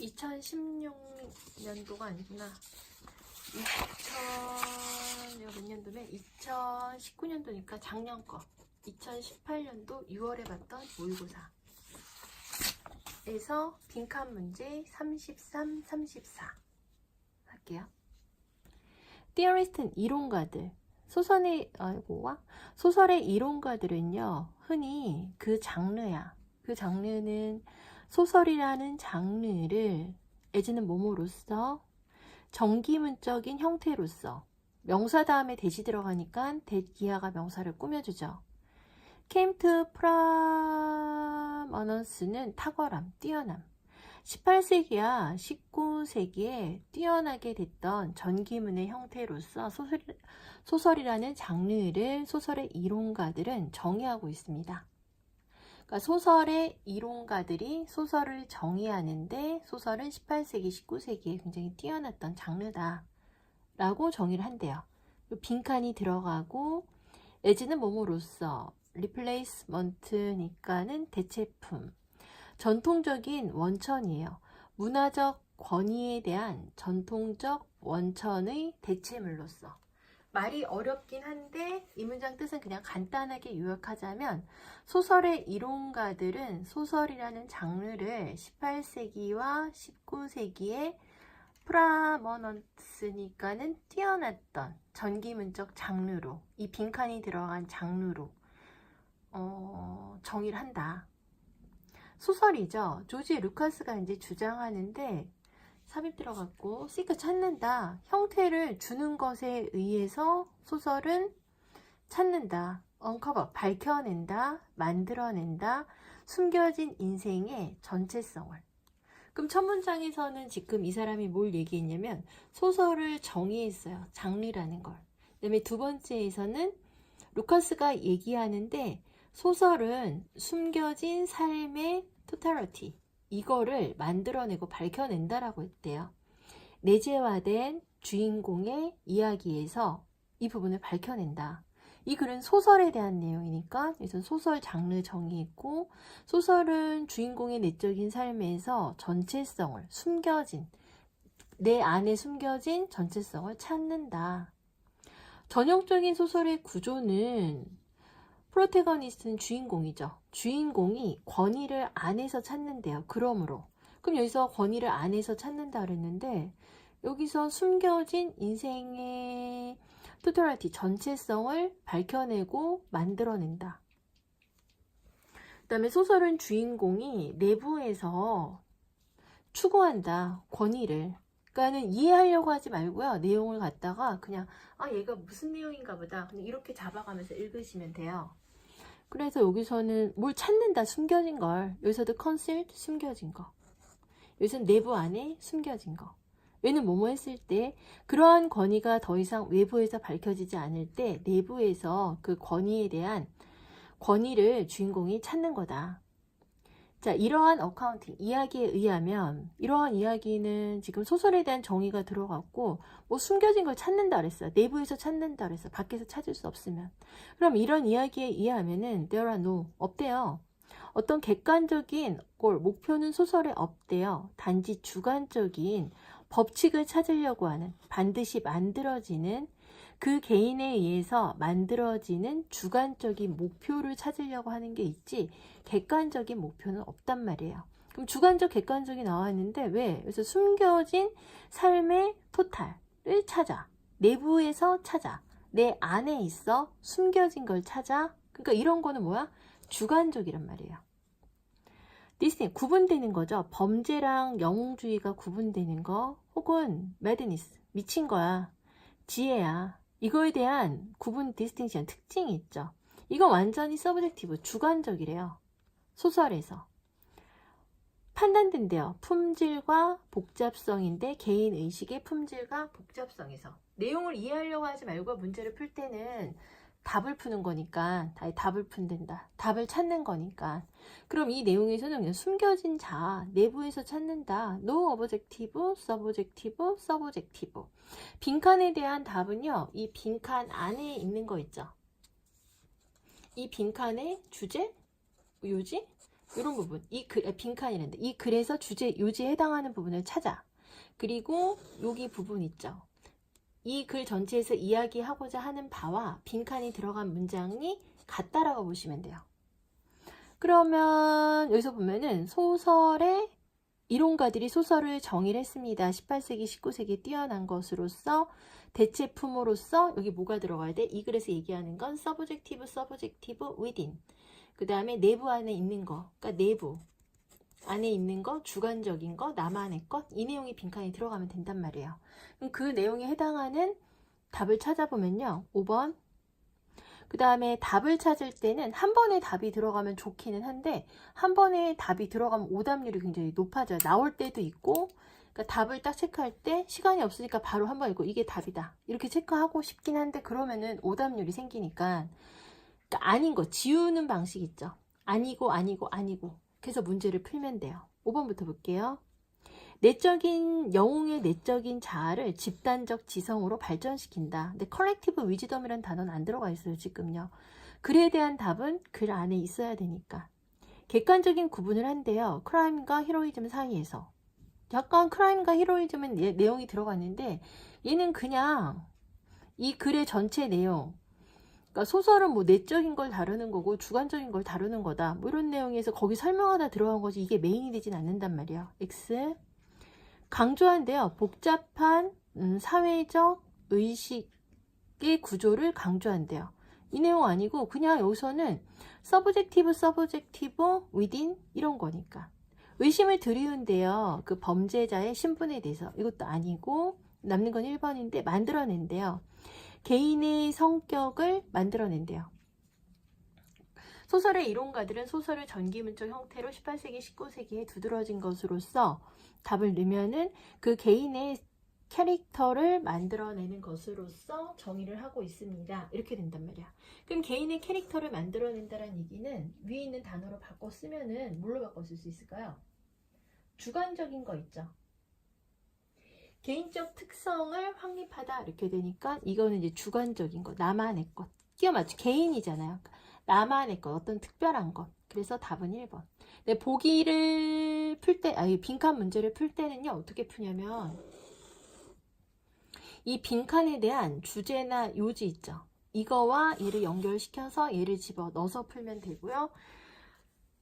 2016년도가 아니구나. 이거 몇 년도면 2019년도니까 작년 거. 2018년도 6월에 봤던 모의고사에서 빈칸 문제 33, 34 할게요. Theorist는 이론가들. 소설의 이론가들은요, 흔히 그 장르야. 그 장르는 소설이라는 장르를 내지는 뭐뭐로서 정기문적인 형태로서 명사 다음에 대시 들어가니까 대기하가 명사를 꾸며주죠. came to prominence는 탁월함, 뛰어남. 18세기야 19세기에 뛰어나게 됐던 전기문의 형태로서 소설이라는 장르를 소설의 이론가들은 정의하고 있습니다. 그러니까 소설의 이론가들이 소설을 정의하는데 소설은 18세기, 19세기에 굉장히 뛰어났던 장르다 라고 정의를 한대요. 빈칸이 들어가고 내지는 뭐뭐로서 리플레이스먼트니까는 대체품, 전통적인 원천이에요. 문화적 권위에 대한 전통적 원천의 대체물로서. 말이 어렵긴 한데 이 문장 뜻은 그냥 간단하게 요약하자면 소설의 이론가들은 소설이라는 장르를 18세기와 19세기에 프라머넌스니까는 뛰어났던 전기문적 장르로, 이 빈칸이 들어간 장르로 정의를 한다. 소설이죠. 조지 루카스가 이제 주장하는데 삽입 들어갔고 시크 찾는다. 형태를 주는 것에 의해서 소설은 찾는다. 언커버 밝혀낸다. 만들어낸다. 숨겨진 인생의 전체성을. 그럼 첫 문장에서는 지금 이 사람이 뭘 얘기했냐면 소설을 정의했어요. 장르라는 걸. 그 다음에 두 번째에서는 루카스가 얘기하는데 소설은 숨겨진 삶의 토탈리티, 이거를 만들어내고 밝혀낸다라고 했대요. 내재화된 주인공의 이야기에서 이 부분을 밝혀낸다. 이 글은 소설에 대한 내용이니까 그래서 소설 장르 정의했고, 소설은 주인공의 내적인 삶에서 전체성을 숨겨진, 내 안에 숨겨진 전체성을 찾는다. 전형적인 소설의 구조는 프로테거니스트는 주인공이죠. 주인공이 권위를 안에서 찾는데요. 그럼 여기서 권위를 안에서 찾는다 그랬는데 여기서 숨겨진 인생의 토탈리티, 전체성을 밝혀내고 만들어낸다. 그 다음에 소설은 주인공이 내부에서 추구한다. 권위를. 그러니까는 이해하려고 하지 말고요. 내용을 갖다가 그냥 얘가 무슨 내용인가 보다. 그냥 이렇게 잡아가면서 읽으시면 돼요. 그래서 여기서는 뭘 찾는다. 숨겨진 걸. 여기서도 concealed, 숨겨진 거. 여기서는 내부 안에 숨겨진 거. 왜는 뭐뭐 했을 때 그러한 권위가 더 이상 외부에서 밝혀지지 않을 때 내부에서 그 권위에 대한 권위를 주인공이 찾는 거다. 자, 이러한 어카운팅, 이야기에 의하면 이러한 이야기는 지금 소설에 대한 정의가 들어갔고 뭐 숨겨진 걸 찾는다 그랬어요. 내부에서 찾는다 그랬어요. 밖에서 찾을 수 없으면. 그럼 이런 이야기에 의하면은 there are no, 없대요. 어떤 객관적인 골, 목표는 소설에 없대요. 단지 주관적인 법칙을 찾으려고 하는, 반드시 만들어지는 그 개인에 의해서 만들어지는 주관적인 목표를 찾으려고 하는 게 있지 객관적인 목표는 없단 말이에요. 그럼 주관적, 객관적이 나왔는데 왜? 그래서 숨겨진 삶의 토탈을 찾아. 내부에서 찾아. 내 안에 있어. 숨겨진 걸 찾아. 그러니까 이런 거는 뭐야? 주관적이란 말이에요. 디스팅, 구분되는 거죠. 범죄랑 영웅주의가 구분되는 거, 혹은 매드니스, 미친 거야. 지혜야. 이거에 대한 구분, 디스팅션, 특징이 있죠. 이건 완전히 서브젝티브, 주관적이래요. 소설에서. 판단된대요. 품질과 복잡성인데 개인의식의 품질과 복잡성에서. 내용을 이해하려고 하지 말고 문제를 풀 때는 답을 푸는 거니까, 답을 푼댄다. 답을 찾는 거니까. 그럼 이 내용에서는 그냥 숨겨진 자, 내부에서 찾는다. No objective, subjective, subjective. 빈칸에 대한 답은요, 이 빈칸 안에 있는 거 있죠. 이 빈칸의 주제, 요지, 이런 부분, 이 빈칸이란데 이 글에서 주제 요지에 해당하는 부분을 찾아. 그리고 여기 부분 있죠. 이 글 전체에서 이야기하고자 하는 바와 빈칸이 들어간 문장이 같다라고 보시면 돼요. 그러면 여기서 보면은 소설의 이론가들이 소설을 정의를 했습니다. 18세기, 19세기에 뛰어난 것으로서 대체품으로서 여기 뭐가 들어가야 돼? 이 글에서 얘기하는 건 서브젝티브, within. 그 다음에 내부 안에 있는 거, 그러니까 내부 안에 있는 거, 주관적인 거, 나만의 것, 이 내용이 빈칸에 들어가면 된단 말이에요. 그럼 그 내용에 해당하는 답을 찾아보면요. 5번. 그 다음에 답을 찾을 때는 한 번에 답이 들어가면 좋기는 한데 한 번에 답이 들어가면 오답률이 굉장히 높아져요. 나올 때도 있고, 그러니까 답을 딱 체크할 때 시간이 없으니까 바로 한 번 읽고 이게 답이다 이렇게 체크하고 싶긴 한데 그러면은 오답률이 생기니까, 그러니까 아닌 거 지우는 방식 있죠. 아니고 그래서 문제를 풀면 돼요. 5번부터 볼게요. 영웅의 내적인 자아를 집단적 지성으로 발전시킨다. 근데 컬렉티브 위즈덤이라는 단어는 안 들어가 있어요, 지금요. 글에 대한 답은 글 안에 있어야 되니까. 객관적인 구분을 한대요. 크라임과 히로이즘 사이에서. 약간 크라임과 히로이즘은 내용이 들어갔는데 얘는 그냥 이 글의 전체 내용, 그러니까 소설은 뭐 내적인 걸 다루는 거고 주관적인 걸 다루는 거다. 뭐 이런 내용에서 거기 설명하다 들어간 거지 이게 메인이 되진 않는단 말이에요. X. 강조한대요. 복잡한 사회적 의식의 구조를 강조한대요. 이 내용 아니고 그냥 여기서는 서브젝티브 within 이런 거니까. 의심을 들이운대요. 그 범죄자의 신분에 대해서. 이것도 아니고 남는 건 1번인데 만들어낸대요. 개인의 성격을 만들어낸대요. 소설의 이론가들은 소설을 전기문적 형태로 18세기, 19세기에 두드러진 것으로서 답을 넣으면은 그 개인의 캐릭터를 만들어내는 것으로서 정의를 하고 있습니다. 이렇게 된단 말이야. 그럼 개인의 캐릭터를 만들어낸다는 얘기는 위에 있는 단어로 바꿔 쓰면은 뭘로 바꿔 쓸 수 있을까요? 주관적인 거 있죠. 개인적 특성을 확립하다 이렇게 되니까 이거는 이제 주관적인 거, 나만의 것. 끼워 맞추 개인이잖아요. 나만의 것, 어떤 특별한 것. 그래서 답은 1번. 근데 보기를 풀 때, 빈칸 문제를 풀 때는요, 어떻게 푸냐면, 이 빈칸에 대한 주제나 요지 있죠. 이거와 얘를 연결시켜서 얘를 집어 넣어서 풀면 되고요.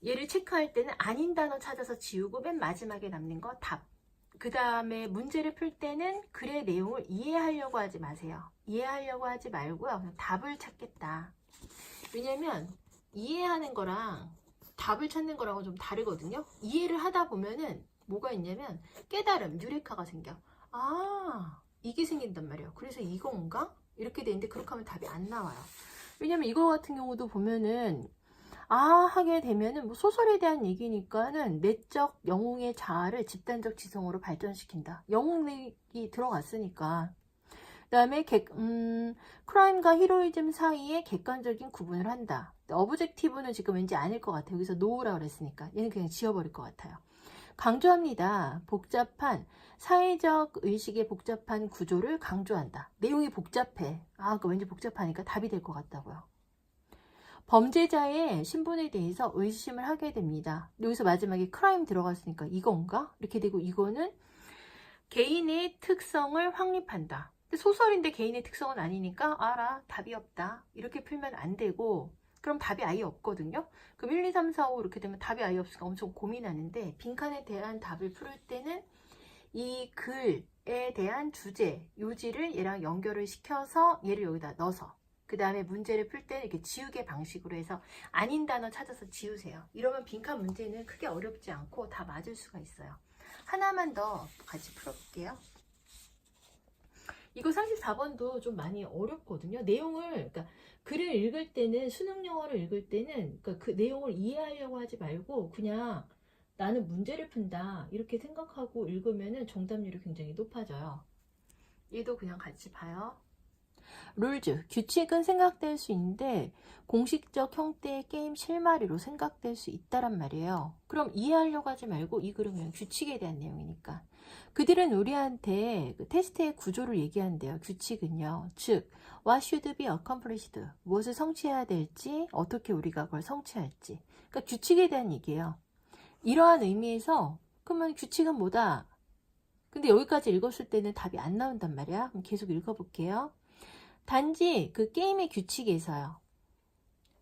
얘를 체크할 때는 아닌 단어 찾아서 지우고 맨 마지막에 남는 거 답. 그 다음에 문제를 풀 때는 글의 내용을 이해하려고 하지 마세요. 이해하려고 하지 말고요. 그냥 답을 찾겠다. 왜냐면 이해하는 거랑 답을 찾는 거랑은 좀 다르거든요. 이해를 하다 보면은 뭐가 있냐면 깨달음, 유레카가 생겨. 아, 이게 생긴단 말이에요. 그래서 이건가? 이렇게 되는데 그렇게 하면 답이 안 나와요. 왜냐면 이거 같은 경우도 보면은 하게 되면은 뭐 소설에 대한 얘기니까는 내적 영웅의 자아를 집단적 지성으로 발전시킨다. 영웅이 들어갔으니까. 그 다음에 크라임과 히로이즘 사이에 객관적인 구분을 한다. 어브젝티브는 지금 왠지 아닐 것 같아요. 여기서 노우라 그랬으니까 얘는 그냥 지워버릴 것 같아요. 강조합니다. 복잡한 사회적 의식의 복잡한 구조를 강조한다. 내용이 복잡해. 그러니까 왠지 복잡하니까 답이 될 것 같다고요. 범죄자의 신분에 대해서 의심을 하게 됩니다. 여기서 마지막에 크라임 들어갔으니까 이건가? 이렇게 되고 이거는 개인의 특성을 확립한다. 소설인데 개인의 특성은 아니니까 알아, 답이 없다. 이렇게 풀면 안 되고 그럼 답이 아예 없거든요. 그럼 1, 2, 3, 4, 5 이렇게 되면 답이 아예 없으니까 엄청 고민하는데 빈칸에 대한 답을 풀 때는 이 글에 대한 주제, 요지를 얘랑 연결을 시켜서 얘를 여기다 넣어서 그 다음에 문제를 풀 때는 이렇게 지우개 방식으로 해서 아닌 단어 찾아서 지우세요. 이러면 빈칸 문제는 크게 어렵지 않고 다 맞을 수가 있어요. 하나만 더 같이 풀어볼게요. 이거 34번도 좀 많이 어렵거든요. 내용을, 그러니까 글을 읽을 때는, 수능 영어를 읽을 때는 그러니까 그 내용을 이해하려고 하지 말고 그냥 나는 문제를 푼다 이렇게 생각하고 읽으면 정답률이 굉장히 높아져요. 얘도 그냥 같이 봐요. 룰즈, 규칙은 생각될 수 있는데 공식적 형태의 게임 실마리로 생각될 수 있다란 말이에요. 그럼 이해하려고 하지 말고 이 글은 그냥 규칙에 대한 내용이니까. 그들은 우리한테 그 테스트의 구조를 얘기한대요. 규칙은요. 즉, what should be accomplished, 무엇을 성취해야 될지, 어떻게 우리가 그걸 성취할지. 그러니까 규칙에 대한 얘기예요. 이러한 의미에서 그러면 규칙은 뭐다? 근데 여기까지 읽었을 때는 답이 안 나온단 말이야. 그럼 계속 읽어볼게요. 단지 그 게임의 규칙에서요.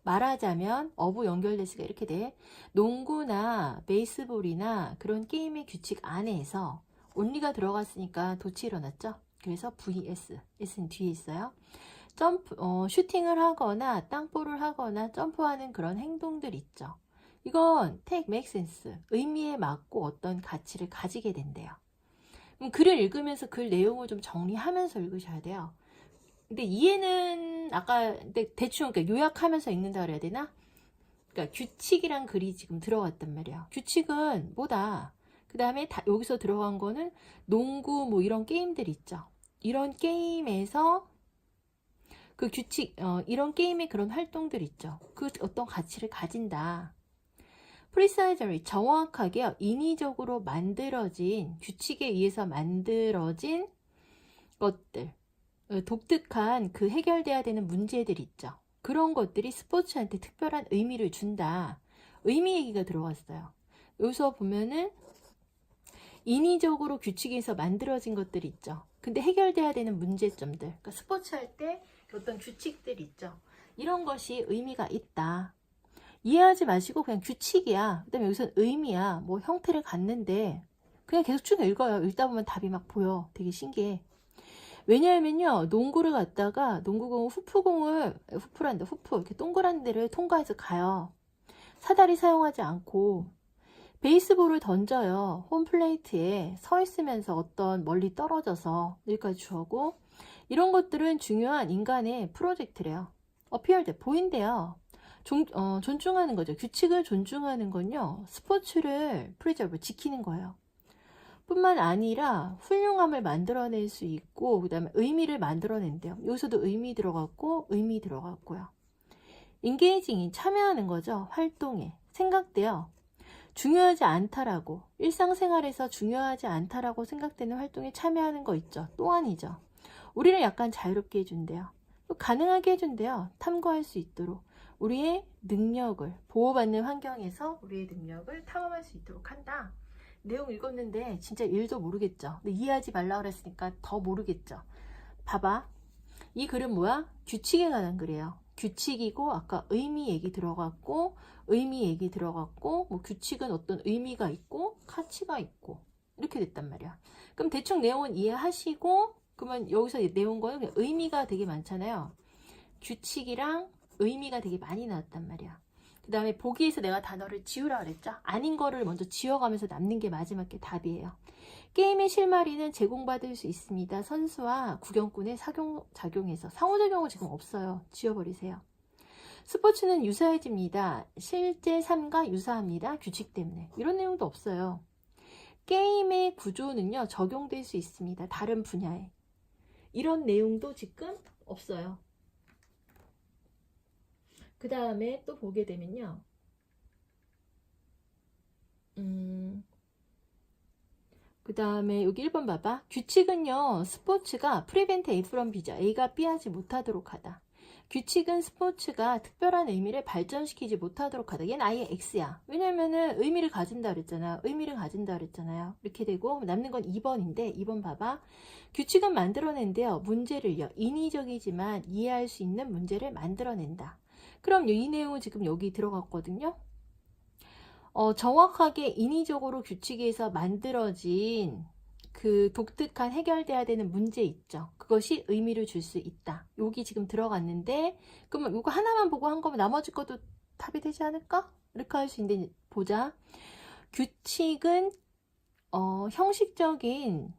말하자면 어부 연결대수가 이렇게 돼. 농구나 베이스볼이나 그런 게임의 규칙 안에서 only가 들어갔으니까 도치 일어났죠. 그래서 vs, s는 뒤에 있어요. 슈팅을 하거나 땅볼을 하거나 점프하는 그런 행동들 있죠. 이건 take, make sense, 의미에 맞고 어떤 가치를 가지게 된대요. 그럼 글을 읽으면서 글 내용을 좀 정리하면서 읽으셔야 돼요. 근데 이해는 아까 대충 그러니까 요약하면서 읽는다 그래야 되나? 그러니까 규칙이란 글이 지금 들어갔단 말이야. 규칙은 뭐다? 그 다음에 여기서 들어간 거는 농구 뭐 이런 게임들 있죠. 이런 게임에서 그 규칙, 이런 게임의 그런 활동들 있죠. 그 어떤 가치를 가진다. precisely, 정확하게 인위적으로 만들어진, 규칙에 의해서 만들어진 것들, 독특한 그 해결돼야 되는 문제들 있죠. 그런 것들이 스포츠한테 특별한 의미를 준다. 의미 얘기가 들어왔어요. 여기서 보면은 인위적으로 규칙에서 만들어진 것들이 있죠. 근데 해결돼야 되는 문제점들, 그러니까 스포츠 할 때 어떤 규칙들 있죠. 이런 것이 의미가 있다. 이해하지 마시고 그냥 규칙이야. 그 다음에 여기서는 의미야. 뭐 형태를 갖는데 그냥 계속 쭉 읽어요. 읽다 보면 답이 막 보여. 되게 신기해. 왜냐하면요, 농구를 갔다가 농구공을 후프 이렇게 동그란 데를 통과해서 가요. 사다리 사용하지 않고 베이스볼을 던져요. 홈플레이트에 서 있으면서 어떤 멀리 떨어져서 여기까지 주고 이런 것들은 중요한 인간의 프로젝트래요. 어피얼돼 보인대요. 존중하는 거죠. 규칙을 존중하는 건요, 스포츠를 프리저브 지키는 거예요. 뿐만 아니라 훌륭함을 만들어낼 수 있고 그 다음에 의미를 만들어낸대요. 여기서도 의미 들어갔고 의미 들어갔고요. 인게이징이 참여하는 거죠. 활동에. 생각돼요. 중요하지 않다라고, 일상생활에서 중요하지 않다라고 생각되는 활동에 참여하는 거 있죠. 또한이죠. 우리를 약간 자유롭게 해준대요. 가능하게 해준대요. 탐구할 수 있도록. 우리의 능력을, 보호받는 환경에서 우리의 능력을 탐험할 수 있도록 한다. 내용 읽었는데 진짜 1도 모르겠죠. 근데 이해하지 말라 그랬으니까 더 모르겠죠. 봐봐. 이 글은 뭐야? 규칙에 관한 글이에요. 규칙이고 아까 의미 얘기 들어갔고 의미 얘기 들어갔고 뭐 규칙은 어떤 의미가 있고 가치가 있고 이렇게 됐단 말이야. 그럼 대충 내용은 이해하시고 그러면 여기서 내용 거는 그냥 의미가 되게 많잖아요. 규칙이랑 의미가 되게 많이 나왔단 말이야. 그 다음에 보기에서 내가 단어를 지우라 그랬죠. 아닌 거를 먼저 지워가면서 남는 게 마지막 게 답이에요. 게임의 실마리는 제공받을 수 있습니다. 선수와 구경꾼의 작용에서. 상호작용은 지금 없어요. 지워버리세요. 스포츠는 유사해집니다. 실제 삶과 유사합니다. 규칙 때문에. 이런 내용도 없어요. 게임의 구조는요, 적용될 수 있습니다. 다른 분야에. 이런 내용도 지금 없어요. 그 다음에 또 보게 되면요. 그 다음에 여기 1번 봐봐. 규칙은요, 스포츠가 prevent A from B죠. A가 B 하지 못하도록 하다. 규칙은 스포츠가 특별한 의미를 발전시키지 못하도록 하다. 얘는 아예 X야. 왜냐면은 의미를 가진다 그랬잖아. 의미를 가진다 그랬잖아요. 이렇게 되고 남는 건 2번인데 2번 봐봐. 규칙은 만들어낸대요. 문제를요. 인위적이지만 이해할 수 있는 문제를 만들어낸다. 그럼 이 내용은 지금 여기 들어갔거든요. 정확하게 인위적으로 규칙에서 만들어진 그 독특한 해결돼야 되는 문제 있죠. 그것이 의미를 줄 수 있다. 여기 지금 들어갔는데 그러면 이거 하나만 보고 한 거면 나머지 것도 답이 되지 않을까? 이렇게 할 수 있는데 보자. 규칙은 형식적인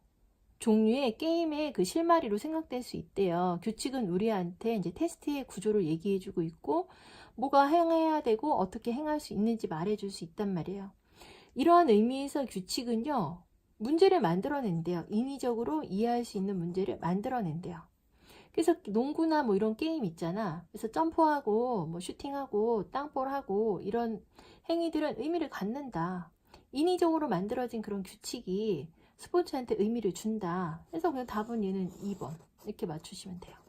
종류의 게임의 그 실마리로 생각될 수 있대요. 규칙은 우리한테 이제 테스트의 구조를 얘기해주고 있고 뭐가 행해야 되고 어떻게 행할 수 있는지 말해줄 수 있단 말이에요. 이러한 의미에서 규칙은요, 문제를 만들어낸대요. 인위적으로 이해할 수 있는 문제를 만들어낸대요. 그래서 농구나 뭐 이런 게임 있잖아. 그래서 점프하고 뭐 슈팅하고 땅볼하고 이런 행위들은 의미를 갖는다. 인위적으로 만들어진 그런 규칙이 스포츠한테 의미를 준다. 그래서 그냥 답은 얘는 2번 이렇게 맞추시면 돼요.